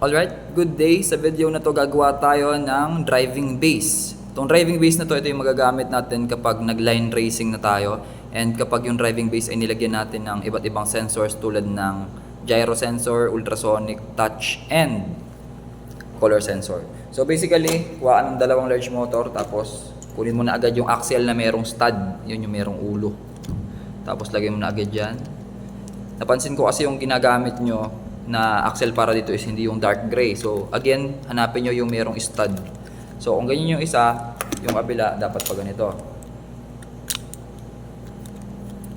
Alright, good day. Sa video na to gagawa tayo ng driving base. Itong driving base na to, ito yung magagamit natin kapag nag-line racing na tayo. And kapag yung driving base ay nilagyan natin ng iba't ibang sensors tulad ng gyro sensor, ultrasonic, touch, and color sensor. So basically, kuhaan ng dalawang large motor, tapos kunin mo na agad yung axle na merong stud. Yun yung merong ulo. Tapos lagay mo na agad dyan. Napansin ko kasi yung ginagamit nyo na axle para dito is hindi yung dark gray. So again, hanapin nyo yung merong stud. So kung ganyan yung isa, yung kabila dapat pa ganito.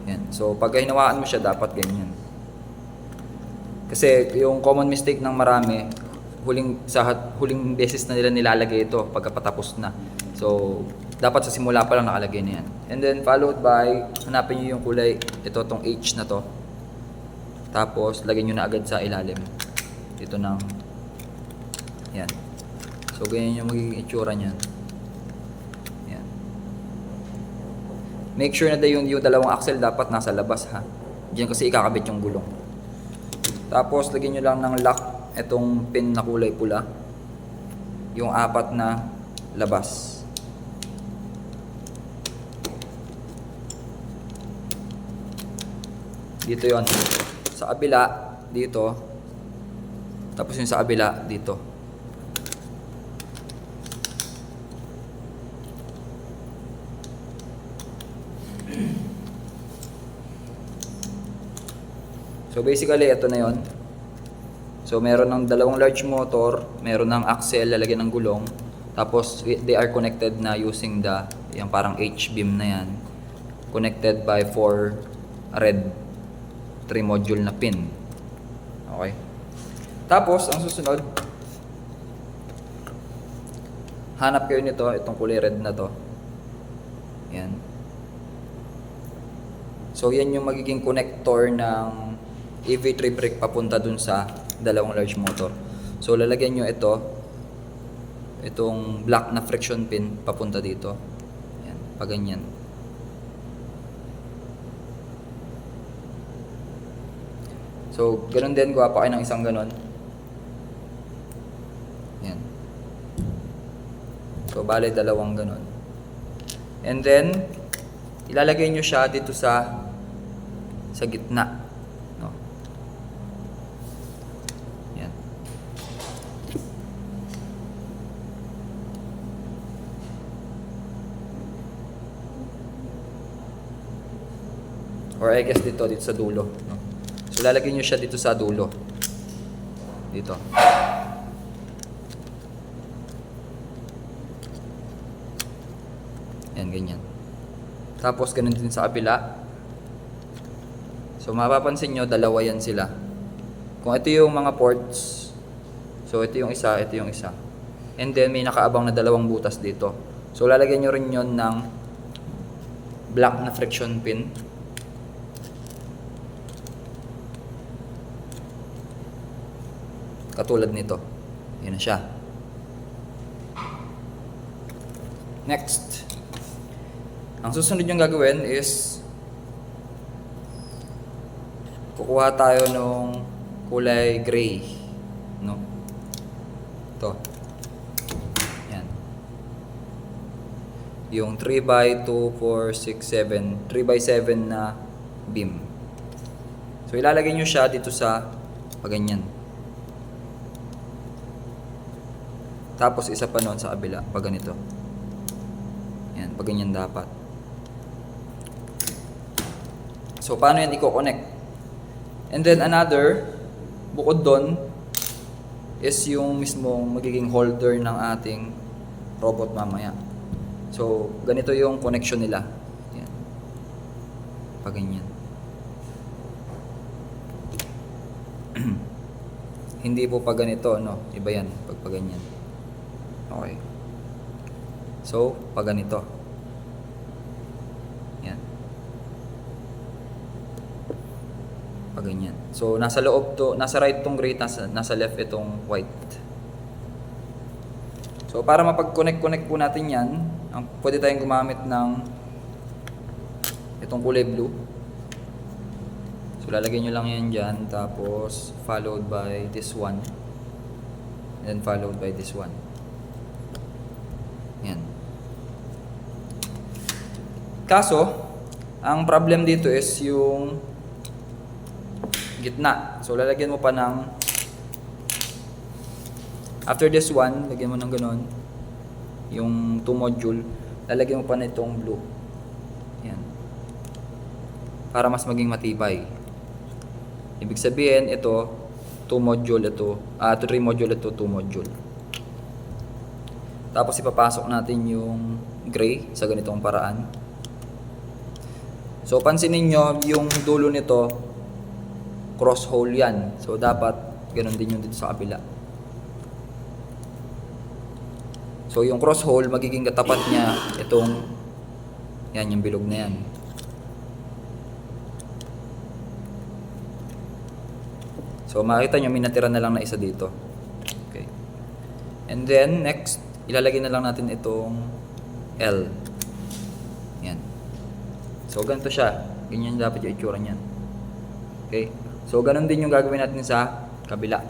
Yan. So pag hinawaan mo siya, dapat ganyan. Kasi yung common mistake ng marami, huling beses na nila nilalagay ito pagkatapos na. So dapat sa simula pa lang nakalagay na yan. And then followed by, hanapin nyo yung kulay, ito tong H na to. Tapos, lagyan nyo na agad sa ilalim. Dito ng, yan. So, ganyan yung magiging itsura niyan. Yan. Make sure na yung dalawang axle dapat nasa labas, ha. Diyan kasi ikakabit yung gulong. Tapos, lagyan nyo lang ng lock, itong pin na kulay pula. Yung apat na labas. Dito yon. Sa kabila, dito. Tapos yung sa kabila, dito. So basically, ito na yon. So meron ng dalawang large motor, meron ng axle, lalagyan ng gulong. Tapos they are connected na using yung parang H-beam na yan. Connected by 4 red 3 module na pin. Okay. Tapos, ang susunod, hanap kayo nito, itong kulay red na to. Yan. So, yan yung magiging connector ng EV3 brake papunta dun sa dalawang large motor. So, lalagyan nyo itong black na friction pin papunta dito. Yan, pa ganyan. So, ganun din, gawa pa kayo ng isang ganun. Yan. So, bale, dalawang ganun. And then, ilalagay nyo siya dito sa gitna. No? Yan. Or I guess dito sa dulo. No? So, lalagay nyo siya dito sa dulo. Dito. Yan, ganyan. Tapos, ganun din sa kabila. So, mapapansin nyo, dalawa yan sila. Kung ito yung mga ports, so, ito yung isa, ito yung isa. And then, may nakaabang na dalawang butas dito. So, lalagyan nyo rin yun ng black na friction pin. Katulad nito. Yan na siya. Next. Ang susunod yung gagawin is kukuha tayo ng kulay gray. No? Ito. Yan. Yung 3x2, 4, 6, 7. 3x7 na beam. So, ilalagay nyo siya dito sa paganyan. Tapos isa pa noon sa kabila, pag ganito. Yan, pag ganyan dapat. So, paano yan i-connect? And then another, bukod doon, is yung mismong magiging holder ng ating robot mamaya. So, ganito yung connection nila. Yan. Pag ganyan. Hindi po pag ganito, no? Iba yan, pag ganyan. Okay. So, pag ganito. Yan. Pag ganyan. So, nasa loob to, nasa right tong gray, nasa left itong white. So, para mapag-connect po natin yan, pwede tayong gumamit ng itong kulay blue. So, lalagay nyo lang yan dyan, tapos followed by this one. and then followed by this one. Yan. Kaso, ang problem dito is yung gitna. So, lalagyan mo pa ng, after this one, lagyan mo ng ganon, yung 2 module, lalagyan mo pa na itong blue. Yan. Para mas maging matibay. Ibig sabihin, ito, 2 module, ito, 3 module, ito, 2 module. Tapos ipapasok natin yung gray sa ganitong paraan. So pansinin nyo, yung dulo nito, cross hole yan. So dapat ganun din yung dito sa kabila. So yung cross hole, magiging katapat niya itong, yan yung bilog na yan. So makikita nyo, may natira na lang na isa dito. Okay. And then next, ilalagay na lang natin itong L. Yan. So ganito siya. Ganyan dapat yung itsura niyan. Okay. So ganun din yung gagawin natin sa kabila.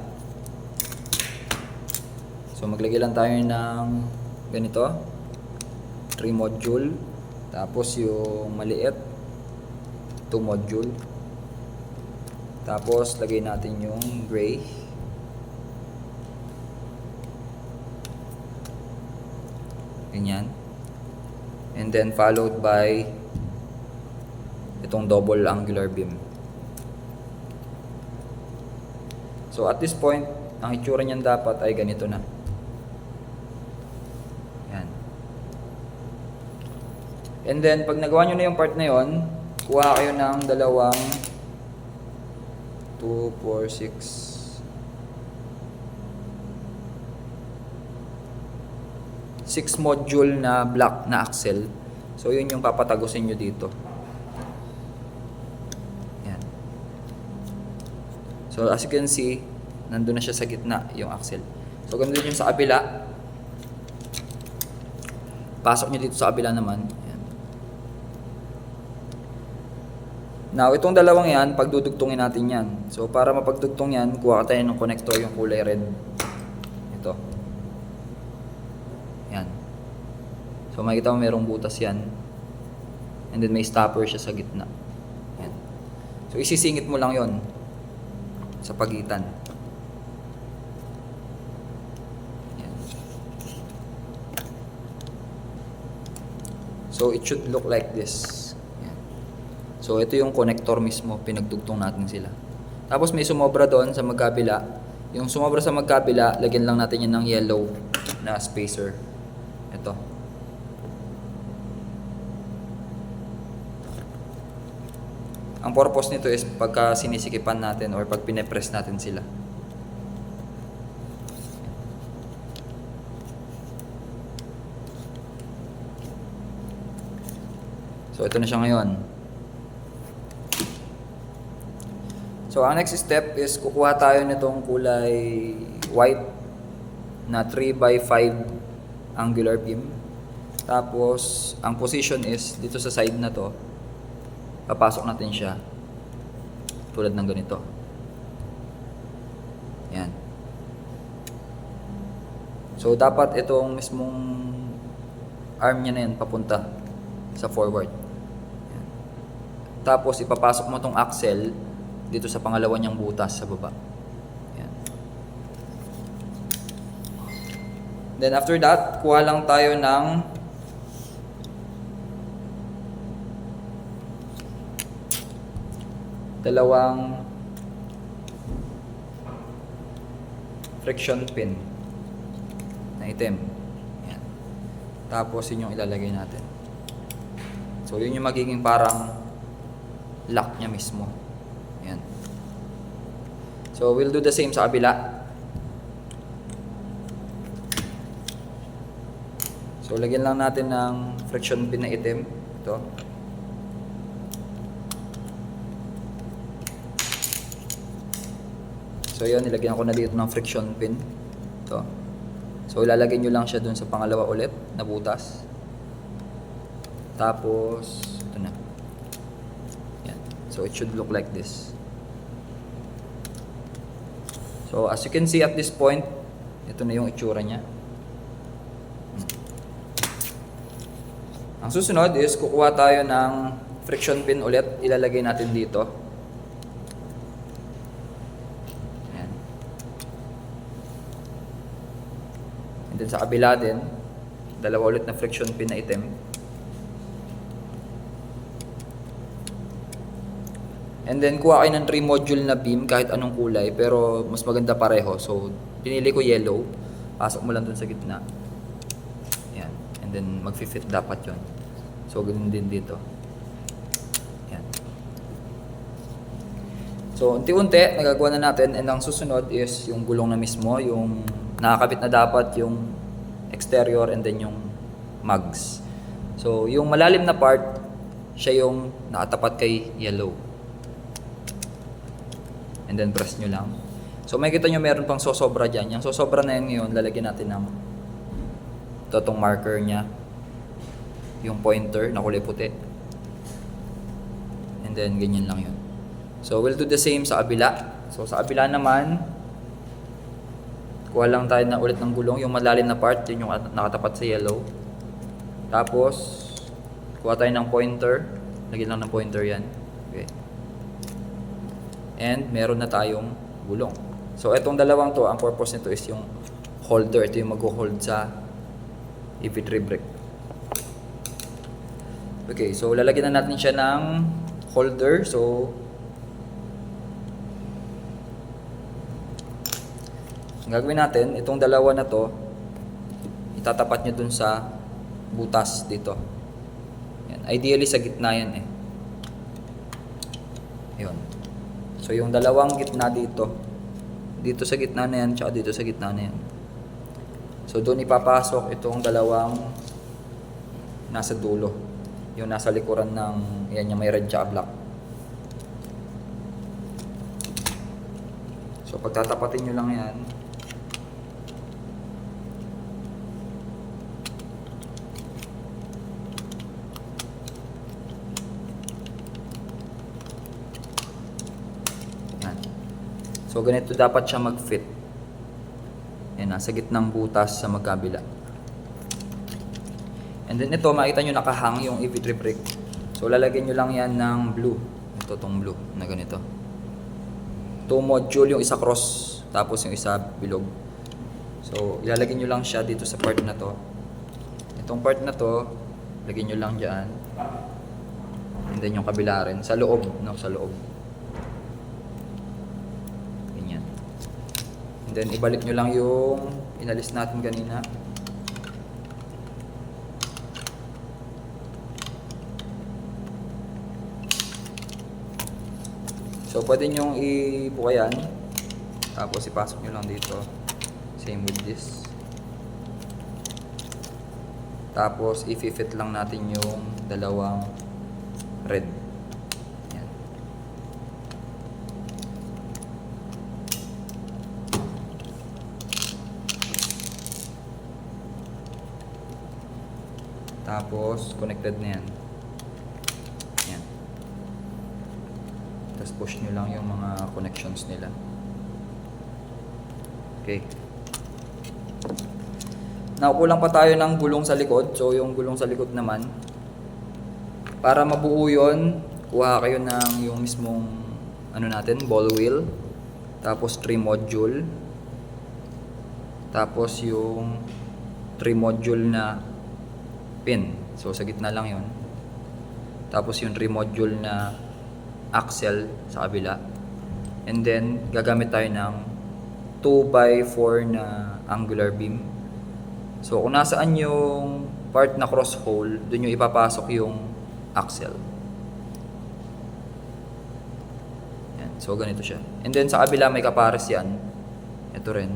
So maglagay lang tayo ng ganito. 3 module. Tapos yung maliit, 2 module. Tapos lagay natin yung gray. Ganyan. And then followed by itong double angular beam. So at this point, ang itsura niyan dapat ay ganito na. Yan. And then pag nagawa nyo na yung part na yon, kuha kayo ng dalawang 2, 4, 6 module na black na axle. So yun yung papatagusin nyo dito. Yan. So as you can see, nandun na siya sa gitna yung axle. So ganun din yung sa kabila. Pasok nyo dito sa kabila naman. Yan. Now itong dalawang yan, pagdudugtungin natin yan. So para mapagdugtong yan, kuha tayo ng connector yung kulay red. Ito. Yan. So makikita mo merong butas yan. And then may stopper siya sa gitna. Yan. So isisingit mo lang yon sa pagitan. Yan. So it should look like this. Yan. So ito yung connector mismo, pinagdugtong natin sila. Tapos may sumobra doon sa magkabila. Yung sumobra sa magkabila, lagyan lang natin yan ng yellow na spacer. Ito. Ang purpose nito is pagka sinisikipan natin or pag pine-press natin sila. So ito na siya ngayon. So ang next step is kukuha tayo nitong kulay white na 3x5 angular beam. Tapos ang position is dito sa side na to. Papasok natin siya tulad ng ganito. Yan. So dapat itong mismong arm niya na yan papunta sa forward. Yan. Tapos ipapasok mo tong axle dito sa pangalawa niyang butas sa baba. Yan. Then after that, kuha lang tayo ng dalawang friction pin na itim. Yan. Tapos yun yung ilalagay natin. So yun yung magiging parang lock niya mismo. Yan. So we'll do the same sa kabila. So lagyan lang natin ng friction pin na itim. Ito. So yun, nilagyan ko na dito ng friction pin. Ito. So ilalagay nyo lang siya dun sa pangalawa ulit na butas. Tapos, ito na. Yan. So it should look like this. So as you can see at this point, Ito na yung itsura niya. Ang susunod is kukuha tayo ng friction pin ulit. Ilalagay natin dito. Ayan. And then sa kabila din, dalawa ulit na friction pin na itim. And then kuha kayo ng 3 module na beam kahit anong kulay, pero mas maganda pareho. So pinili ko yellow. Pasok mo lang dun sa gitna. Yan. And then mag-fit dapat yon. So ganun din dito. Yan. So unti-unti nagagawa na natin, and ang susunod is yung gulong na mismo, yung nakakabit na dapat yung exterior and then yung mugs. So yung malalim na part, siya yung nakatapat kay yellow. And then press nyo lang. So makikita nyo meron pang sosobra dyan. Yung sosobra na yun ngayon, lalagyan natin ng totong marker nya. Yung pointer na kulay puti. And then ganyan lang yun. So we'll do the same sa kabila. So sa kabila naman, kuha lang tayo na ulit ng gulong. Yung malalim na part, yun yung nakatapat sa yellow. Tapos, kuha tayo ng pointer. Lagyan lang ng pointer yan. Okay. And meron na tayong gulong. So etong dalawang to, ang purpose nito is yung holder. Ito yung mag-hold sa EV3 brake. Okay, so lalagyan na natin siya ng holder. So ang gagawin natin, itong dalawa na to, itatapat nyo dun sa butas dito. Yan. Ideally sa gitna yan eh. Yun. So yung dalawang gitna dito, dito sa gitna na yan, tsaka dito sa gitna na yan. So doon ipapasok itong dalawang nasa dulo, yung nasa likuran ng, yan yung may red tsaka black. So pagtatapatin nyo lang yan, so ganito dapat siya mag-fit. Yan, nasa gitnang butas sa magkabila. And then ito, makita nyo nakahang yung EV3 brake. So lalagyan nyo lang yan ng blue. Ito tong blue na ganito. 2 module, yung isa cross, tapos yung isa bilog. So ilalagay nyo lang siya dito sa part na to. Itong part na to, lagyan nyo lang dyan. And then yung kabila rin, sa loob, no, sa loob. Then ibalik nyo lang yung inalis natin kanina. So pwede nyo ibukayan. Tapos ipasok nyo lang dito. Same with this. Tapos i-fit lang natin yung dalawang red. Tapos, connected na yan. Yan. Tapos push nyo lang yung mga connections nila. Okay. Now, kulang pa tayo ng gulong sa likod. So, yung gulong sa likod naman, para mabuo yun, kuha kayo ng yung mismong, ano natin, ball wheel. Tapos, 3 module. Tapos, yung 3 module na pin. So sa gitna lang yun. Tapos yung 3 module na axle sa kabila. And then gagamit tayo ng 2x4 na angular beam. So kung nasaan yung part na cross hole, dun yung ipapasok yung axle. Yan. So ganito siya. And then sa kabila may kapares yan. Ito rin.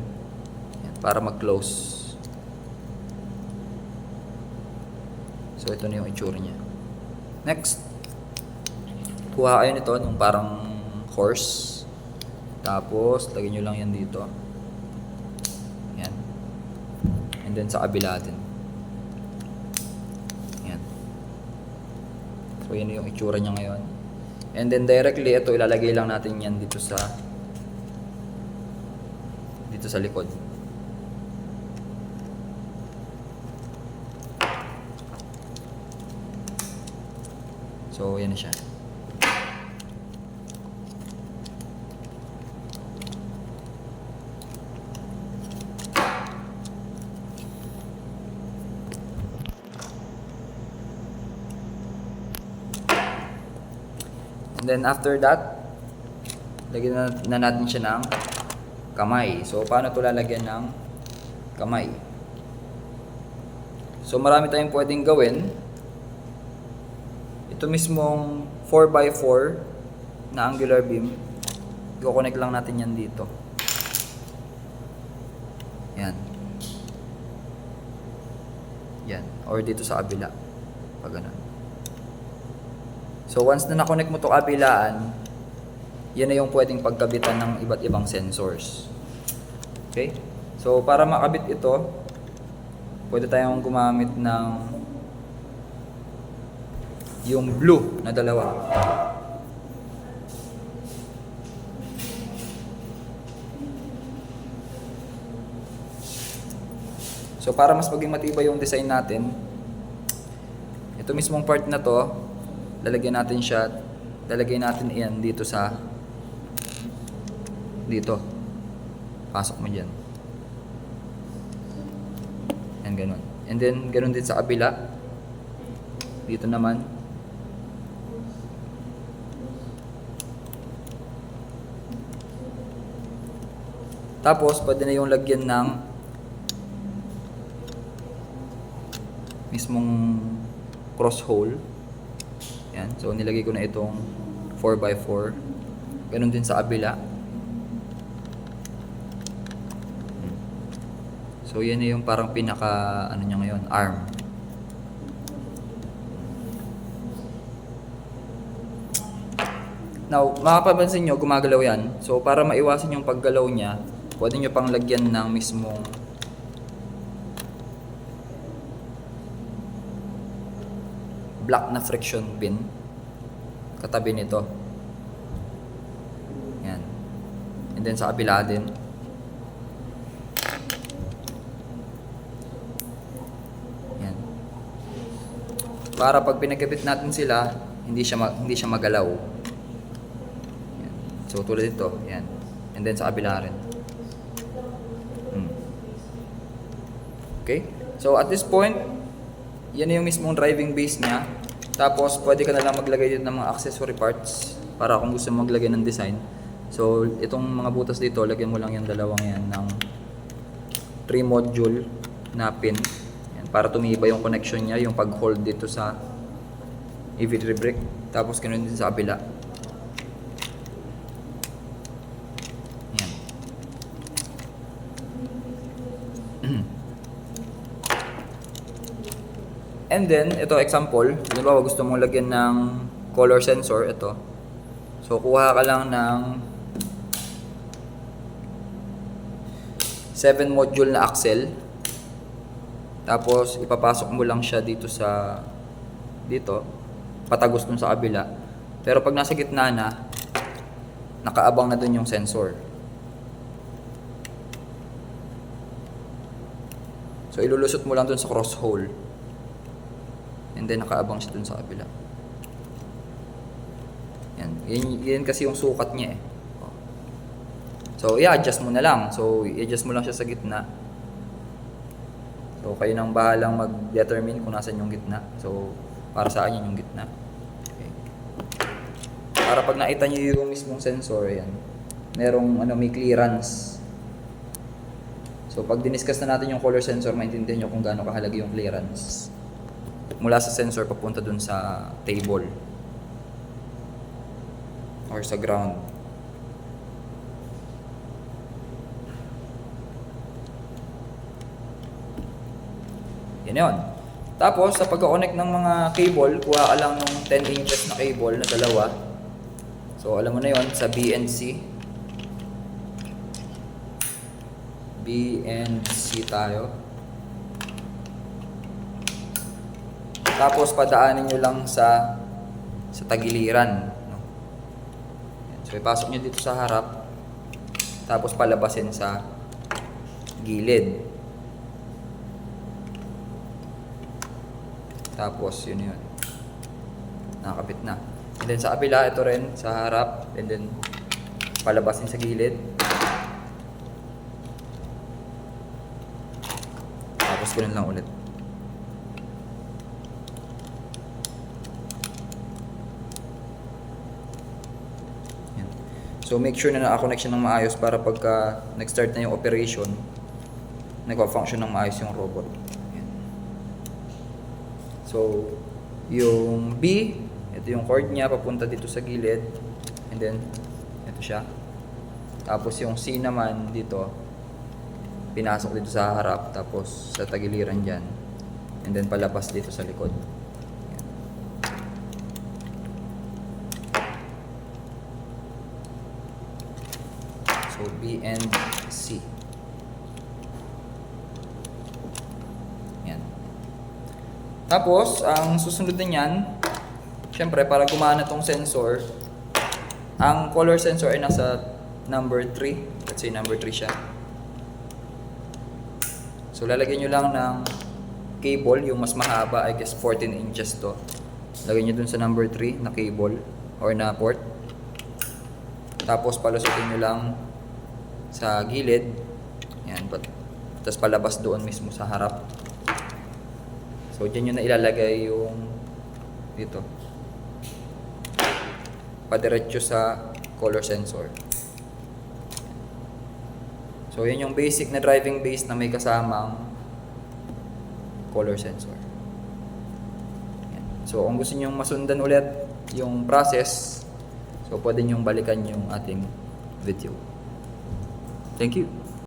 Yan. Para mag-close. So ito na yung itsura niya. Next, kuha kayo nito nung parang horse. Tapos lagyan nyo lang yan dito. Yan. And then sa kabila din. Yan. So yun yung itsura niya ngayon. And then directly ito ilalagay lang natin yan dito sa likod. So, yan na siya. And then after that, lagyan na natin siya ng kamay. So, paano ito lalagyan ng kamay? So, marami tayong pwedeng gawin. Ito mismong 4x4 na angular beam, i-connect lang natin yan dito. Yan. Yan. Or dito sa kabila. Pag ganun. So, once na na-connect mo ito kabilaan, yan na yung pwedeng pagkabitan ng iba't ibang sensors. Okay? So, para makabit ito, pwede tayong gumamit ng yung blue na dalawa. So, para mas maging matibay yung design natin, ito mismong part na to, lalagyan natin siya, lalagay natin yan dito sa dito. Pasok mo dyan. And ganun. And then, ganun din sa kabila. Dito naman. Tapos, pwede na yung lagyan ng mismong cross hole. Yan. So, nilagay ko na itong 4x4. Ganun din sa kabila. So, yan na yung parang pinaka, ano niya ngayon, arm. Now, makapapansin nyo, gumagalaw yan. So, para maiwasan yung paggalaw niya, pwede nyo pang lagyan ng mismong black na friction pin katabi nito. Yan. And then sa kabila din. Yan. Para pag pinagkabit natin sila, hindi siya magalaw. Yan. So tulad ito, yan. And then sa kabila rin. Okay? So at this point, yan na yung mismong driving base niya. Tapos, pwede ka na lang maglagay dito ng mga accessory parts para kung gusto mo maglagay ng design. So, itong mga butas dito, lagyan mo lang yung dalawang yan ng 3 module na pin. Yan, para tumiba yung connection niya, yung pag-hold dito sa EV3 brake. Tapos, ganoon din sa kabila. Yan. And then, ito example, halimbawa gusto mong lagyan ng color sensor, ito. So, kuha ka lang ng 7 module na axle. Tapos, ipapasok mo lang siya dito sa, dito, patagos dun sa kabila. Pero pag nasa gitna na, nakaabang na dun yung sensor. So, ilulusot mo lang dun sa cross hole. And then nakaabang siya dun sa kabila. Yan kasi yung sukat niya eh. So i-adjust mo na lang. So i-adjust mo lang siya sa gitna. So kayo nang bahalang mag-determine kung nasan yung gitna. So para sa akin yung gitna. Okay. Para pag nakita niyo yung mismong sensor, yan. Merong may clearance. So pag diniscuss na natin yung color sensor, maintindihan niyo kung gaano kahalaga yung clearance mula sa sensor papunta dun sa table or sa ground. Yan yun. Tapos sa pagka-connect ng mga cable, kuha ka lang ng 10 inches na cable na dalawa. So alam mo na yun, sa BNC tayo. Tapos padaanin nyo lang sa tagiliran. No? So ipasok nyo dito sa harap. Tapos palabasin sa gilid. Tapos yun. nakakapit na. And then sa kabila, ito rin sa harap, and then palabasin sa gilid. Tapos ganun lang ulit. Yan. So make sure na naka-connect siya ng maayos para pagka nag-start na yung operation, nagpa-function ng maayos yung robot. Yan. So yung B, ito yung cord niya papunta dito sa gilid, and then ito siya. Tapos yung C naman dito, pinasok dito sa harap, tapos sa tagiliran dyan, and then palabas dito sa likod. Yan. So B and C. Yan. Tapos ang susunod na yan, syempre para gumana tong sensor, ang color sensor ay nasa number 3. Let's say number 3 siya. So lalagyan nyo lang ng cable, yung mas mahaba, I guess 14 inches to. Lagyan nyo dun sa number 3 na cable or na port. Tapos palusutin nyo lang sa gilid. Yan, tapos palabas doon mismo sa harap. So dyan nyo na ilalagay yung dito, padiretso sa color sensor. So yun yung basic na driving base na may kasamang color sensor. Yan. So kung gusto nyo masundan ulit yung process, so pwede nyo balikan yung ating video. Thank you.